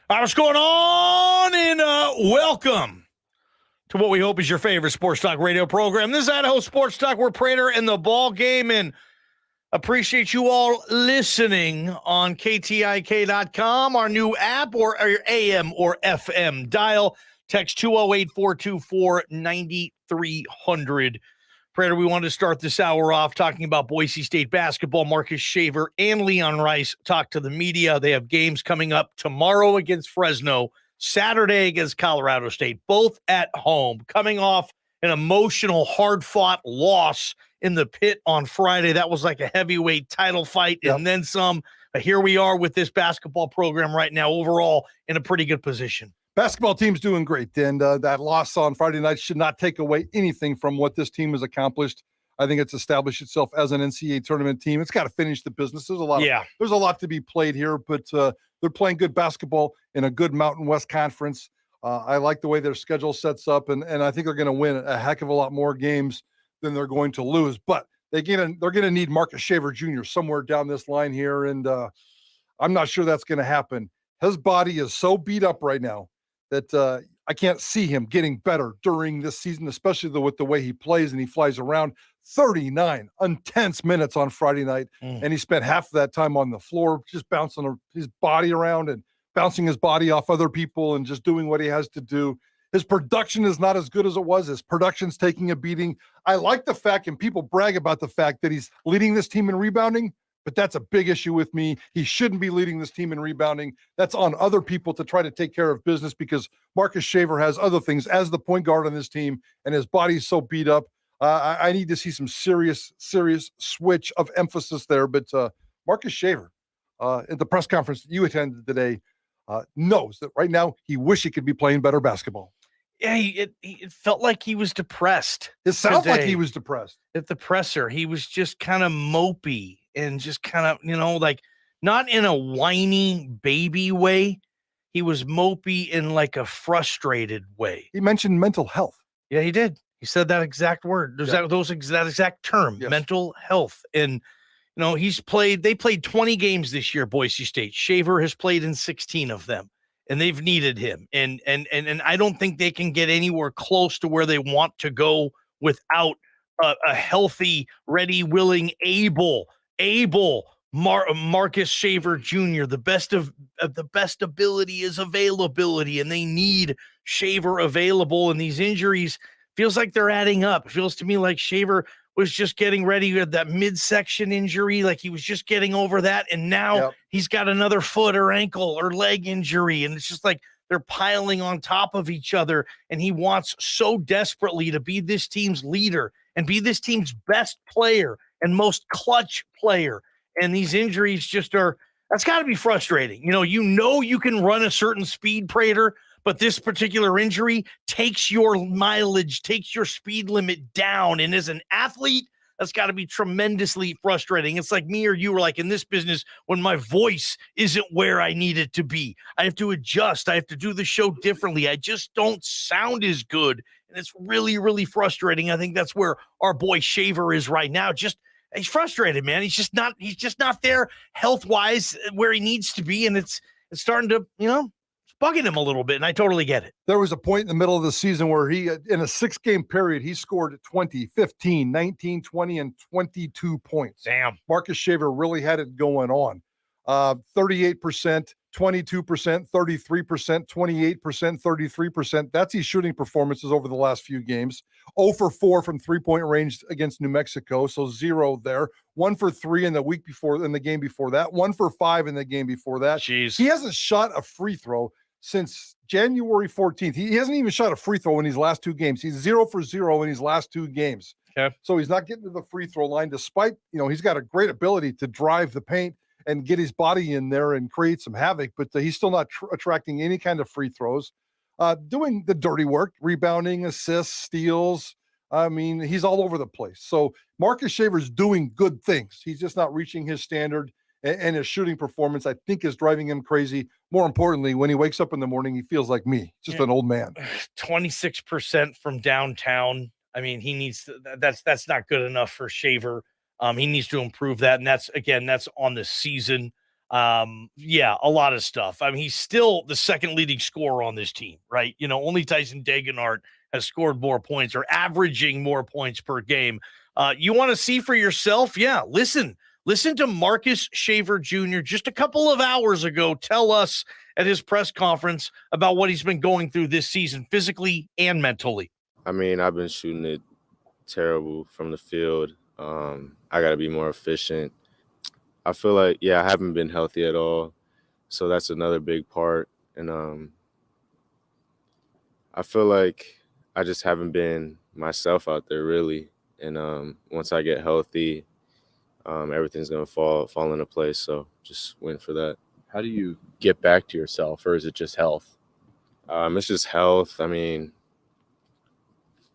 All right, what's going on? And welcome to what we hope is your favorite sports talk radio program. This is Idaho Sports Talk. We're Prater in the ball game, and appreciate you all listening on KTIK.com, our new app, or our AM or FM dial. Text 208-424-9300. Prater, we wanted to start this hour off talking about Boise State basketball. Marcus Shaver and Leon Rice talk to the media. They have games coming up tomorrow against Fresno, Saturday against Colorado State, both at home, coming off an emotional, hard-fought loss in the pit on Friday. That was like a heavyweight title fight and then some. But here we are with this basketball program right now, overall in a pretty good position. Basketball team's doing great, and that loss on Friday night should not take away anything from what this team has accomplished. I think it's established itself as an NCAA tournament team. It's got to finish the business. There's a lot to be played here, but they're playing good basketball in a good Mountain West Conference. I like the way their schedule sets up, and I think they're going to win a heck of a lot more games than they're going to lose. But they're going to need Marcus Shaver Jr. somewhere down this line here, and I'm not sure that's going to happen. His body is so beat up right now that I can't see him getting better during this season, especially with the way he plays and he flies around. 39 intense minutes on Friday night, and he spent half of that time on the floor just bouncing his body around and bouncing his body off other people and just doing what he has to do. His production is not as good as it was. His production's taking a beating. I like the fact, and people brag about the fact, that he's leading this team in rebounding, but that's a big issue with me. He shouldn't be leading this team in rebounding. That's on other people to try to take care of business, because Marcus Shaver has other things as the point guard on this team, and his body's so beat up. I need to see some serious switch of emphasis there. But Marcus Shaver, at the press conference that you attended today, knows that right now he wishes he could be playing better basketball. Yeah, it felt like he was depressed. It sounds like he was depressed. At the presser, he was just kind of mopey and just kind of, like not in a whiny baby way. He was mopey in like a frustrated way. He mentioned mental health. Yeah, he did. He said that exact word. There's that exact term, mental health. And, they played 20 games this year, Boise State. Shaver has played in 16 of them, and they've needed him. And I don't think they can get anywhere close to where they want to go without a healthy, ready, willing, able Marcus Shaver Jr. The best of the best ability is availability, and they need Shaver available. And these injuries feels like they're adding up. It feels to me like Shaver was just getting ready with that midsection injury, like he was just getting over that, and now he's got another foot or ankle or leg injury, and it's just like they're piling on top of each other. And he wants so desperately to be this team's leader and be this team's best player and most clutch player. And these injuries just that's got to be frustrating. You can run a certain speed, Prater, but this particular injury takes your mileage, takes your speed limit down. And as an athlete, that's got to be tremendously frustrating. It's like me or you were like in this business when my voice isn't where I need it to be. I have to adjust. I have to do the show differently. I just don't sound as good. And it's really, really frustrating. I think that's where our boy Shaver is right now. He's frustrated, man. He's just not there health-wise where he needs to be. And it's starting to, bugging him a little bit, and I totally get it. There was a point in the middle of the season where he, in a 6-game period, he scored 20, 15, 19, 20, and 22 points. Damn. Marcus Shaver really had it going on. 38%, 22%, 33%, 28%, 33%. That's his shooting performances over the last few games. 0 for 4 from three-point range against New Mexico, so 0 there. 1 for 3 in the game before that. 1 for 5 in the game before that. Jeez. He hasn't shot a free throw since January 14th. He hasn't even shot a free throw in these last 2 games. He's 0 for 0 in his last 2 games. Okay. So he's not getting to the free throw line, despite, he's got a great ability to drive the paint and get his body in there and create some havoc, but he's still not attracting any kind of free throws. Doing the dirty work, rebounding, assists, steals. I mean, he's all over the place. So Marcus Shaver's doing good things. He's just not reaching his standard, and his shooting performance, I think, is driving him crazy. More importantly, when he wakes up in the morning, he feels like me, just an old man. 26% from downtown. I mean, he needs to, that's not good enough for Shaver. He needs to improve that. And that's on the season. Yeah, a lot of stuff. I mean, he's still the second leading scorer on this team, right? Only Tyson Degenhart has scored more points or averaging more points per game. You want to see for yourself? Yeah, listen to Marcus Shaver Jr. just a couple of hours ago tell us at his press conference about what he's been going through this season, physically and mentally. I mean, I've been shooting it terrible from the field. I got to be more efficient. I feel like, I haven't been healthy at all. So that's another big part. And I feel like I just haven't been myself out there really. And once I get healthy, everything's going to fall into place. So just waiting for that. How do you get back to yourself, or is it just health? It's just health. I mean,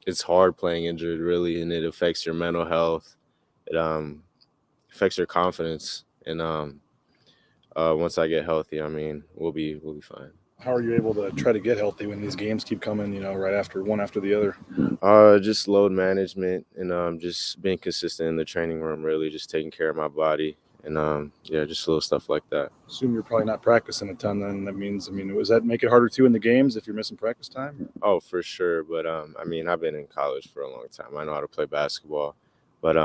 it's hard playing injured really, and it affects your mental health. It affects your confidence. And once I get healthy, I mean, we'll be fine. How are you able to try to get healthy when these games keep coming, right after one after the other? Just load management and just being consistent in the training room, really just taking care of my body and just little stuff like that. Assume you're probably not practicing a ton then. That means, does that make it harder too in the games if you're missing practice time? Oh, for sure. But I've been in college for a long time. I know how to play basketball, but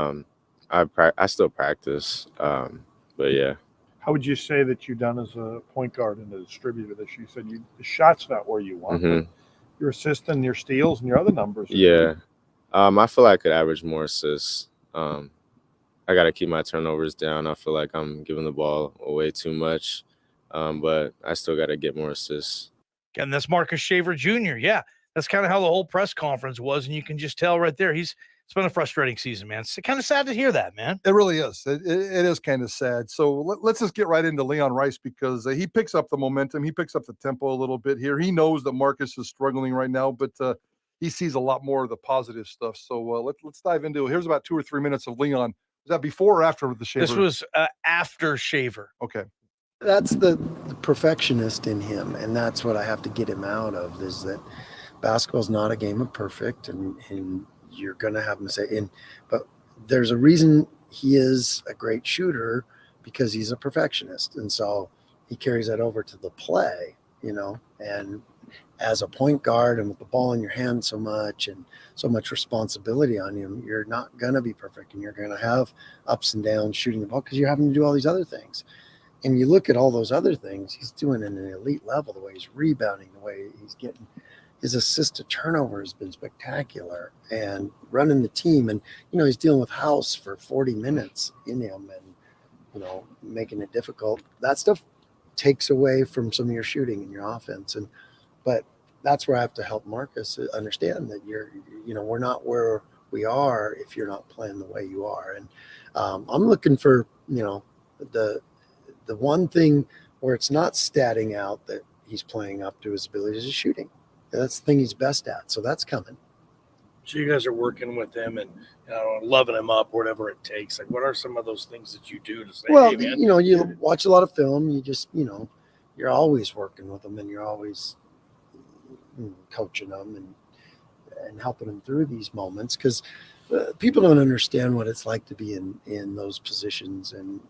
I still practice. But yeah. How would you say that you've done as a point guard and a distributor this year? You said the shot's not where you want, but your assists and your steals and your other numbers. Yeah. I feel like I could average more assists. I got to keep my turnovers down. I feel like I'm giving the ball away too much, but I still got to get more assists. And that's Marcus Shaver Jr. Yeah, that's kind of how the whole press conference was, and you can just tell right there it's been a frustrating season, man. It's kind of sad to hear that, man. It really is. It is kind of sad. So let's just get right into Leon Rice because he picks up the momentum. He picks up the tempo a little bit here. He knows that Marcus is struggling right now, but he sees a lot more of the positive stuff. So let's dive into it. Here's about 2 or 3 minutes of Leon. Was that before or after the Shaver? This was after Shaver. Okay. That's the perfectionist in him, and that's what I have to get him out of, is that basketball's not a game of perfect, and you're going to have mistakes. But there's a reason he is a great shooter, because he's a perfectionist. And so he carries that over to the play, and as a point guard and with the ball in your hand so much and so much responsibility on you, you're not going to be perfect, and you're going to have ups and downs shooting the ball because you're having to do all these other things. And you look at all those other things he's doing at an elite level, the way he's rebounding, the way he's getting his assist to turnover has been spectacular, and running the team. And, he's dealing with House for 40 minutes in him and, making it difficult. That stuff takes away from some of your shooting and your offense. But that's where I have to help Marcus understand that we're not where we are if you're not playing the way you are. And I'm looking for, the one thing where it's not statting out that he's playing up to his abilities is shooting. That's the thing he's best at. So that's coming. So you guys are working with him and loving him up, whatever it takes. Like, what are some of those things that you do to say, well, hey, man, you watch a lot of film. You just, you're always working with them, and you're always coaching them and helping them through these moments, because people don't understand what it's like to be in those positions. And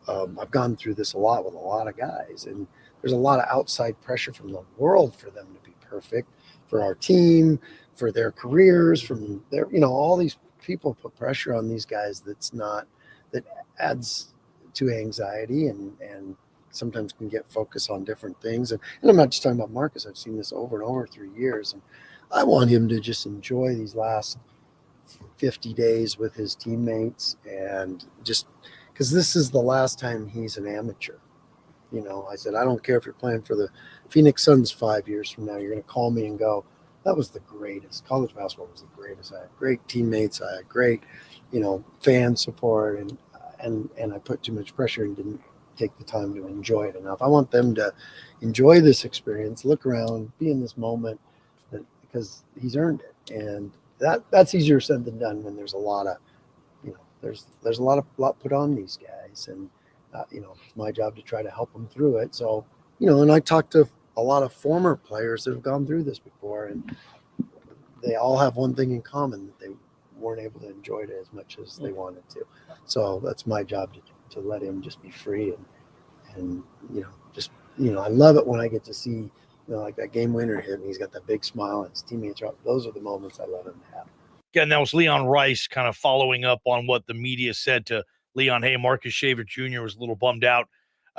I've gone through this a lot with a lot of guys, and there's a lot of outside pressure from the world for them to be perfect, for our team, for their careers, from their, all these people put pressure on these guys that adds to anxiety and sometimes can get focused on different things. And I'm not just talking about Marcus. I've seen this over and over through years. And I want him to just enjoy these last 50 days with his teammates, and just because this is the last time he's an amateur. I said, I don't care if you're playing for the Phoenix Suns 5 years from now, you're going to call me and go, that was the greatest. College basketball was the greatest. I had great teammates. I had great, fan support, and I put too much pressure and didn't take the time to enjoy it enough. I want them to enjoy this experience, look around, be in this moment, because he's earned it. And that's easier said than done when there's a lot of, there's a lot put on these guys, and it's my job to try to help them through it. So, and I talked to a lot of former players that have gone through this before, and they all have one thing in common, that they weren't able to enjoy it as much as they wanted to. So that's my job to to let him just be free and I love it when I get to see like that game winner hit and he's got that big smile and his teammates are up. Those are the moments I love him to have. Again, that was Leon Rice kind of following up on what the media said to Leon. Hey, Marcus Shaver Jr. was a little bummed out.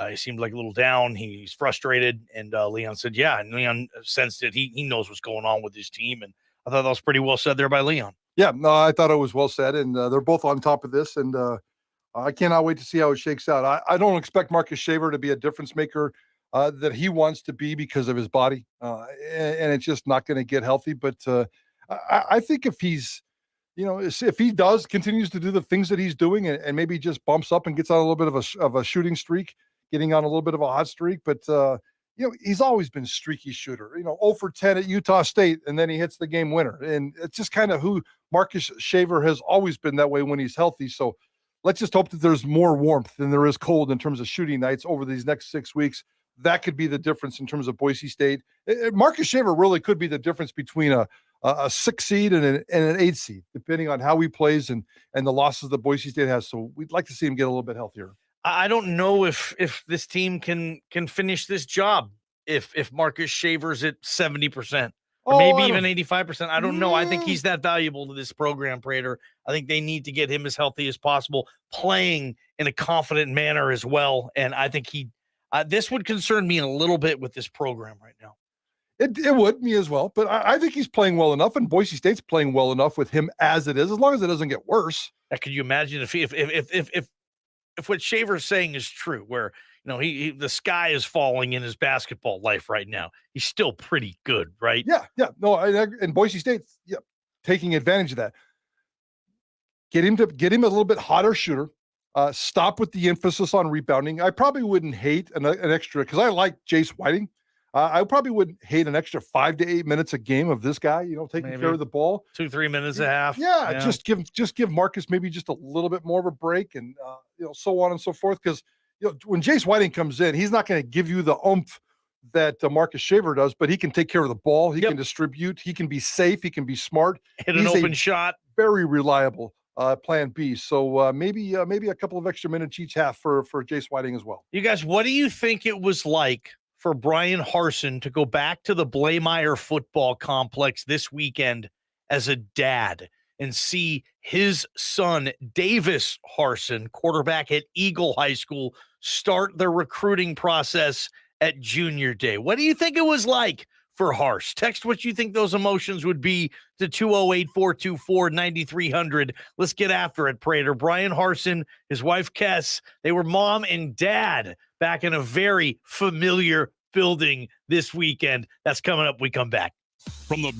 He seemed like a little down. He's frustrated. And Leon said, yeah. And Leon sensed it. He knows what's going on with his team. And I thought that was pretty well said there by Leon. Yeah, no, I thought it was well said. And they're both on top of this. And I cannot wait to see how it shakes out. I don't expect Marcus Shaver to be a difference maker that he wants to be because of his body. And it's just not going to get healthy. But I think if he's, if he continues to do the things that he's doing and maybe just bumps up and gets on a little bit of a shooting streak, getting on a little bit of a hot streak, but he's always been a streaky shooter, 0 for 10 at Utah State, and then he hits the game winner. And it's just kind of who Marcus Shaver has always been that way when he's healthy. So let's just hope that there's more warmth than there is cold in terms of shooting nights over these next 6 weeks. That could be the difference in terms of Boise State. Marcus Shaver really could be the difference between a 6 seed and an 8 seed, depending on how he plays and the losses that Boise State has. So we'd like to see him get a little bit healthier. I don't know if this team can finish this job if Marcus Shaver's at 70% or maybe even 85%. I don't know. I think he's that valuable to this program, Prater. I think they need to get him as healthy as possible, playing in a confident manner as well. And I think this would concern me a little bit with this program right now. It would, me as well, but I think he's playing well enough, and Boise State's playing well enough with him as it is, as long as it doesn't get worse. Could you imagine if what Shaver's saying is true, where the sky is falling in his basketball life right now? He's still pretty good, right? Yeah. No, and Boise State, taking advantage of that. Get him a little bit hotter shooter. Stop with the emphasis on rebounding. I probably wouldn't hate an extra, because I like Jace Whiting. I probably wouldn't hate an extra 5 to 8 minutes a game of this guy, taking care of the ball. 2-3 minutes a half. Yeah. Just give Marcus maybe just a little bit more of a break, and so on and so forth. Because when Jace Whiting comes in, he's not going to give you the oomph that Marcus Shaver does, but he can take care of the ball. He can distribute. He can be safe. He can be smart. Hit an open shot. Very reliable plan B. So maybe a couple of extra minutes each half for Jace Whiting as well. You guys, what do you think it was like for Brian Harsin to go back to the Blameyer football complex this weekend as a dad and see his son, Davis Harsin, quarterback at Eagle High School, start the recruiting process at junior day? What do you think it was like for Hars? Text what you think those emotions would be to 208-424-9300. Let's get after it, Prater. Brian Harsin, his wife, Kess, they were mom and dad back in a very familiar building this weekend. That's coming up. We come back. From the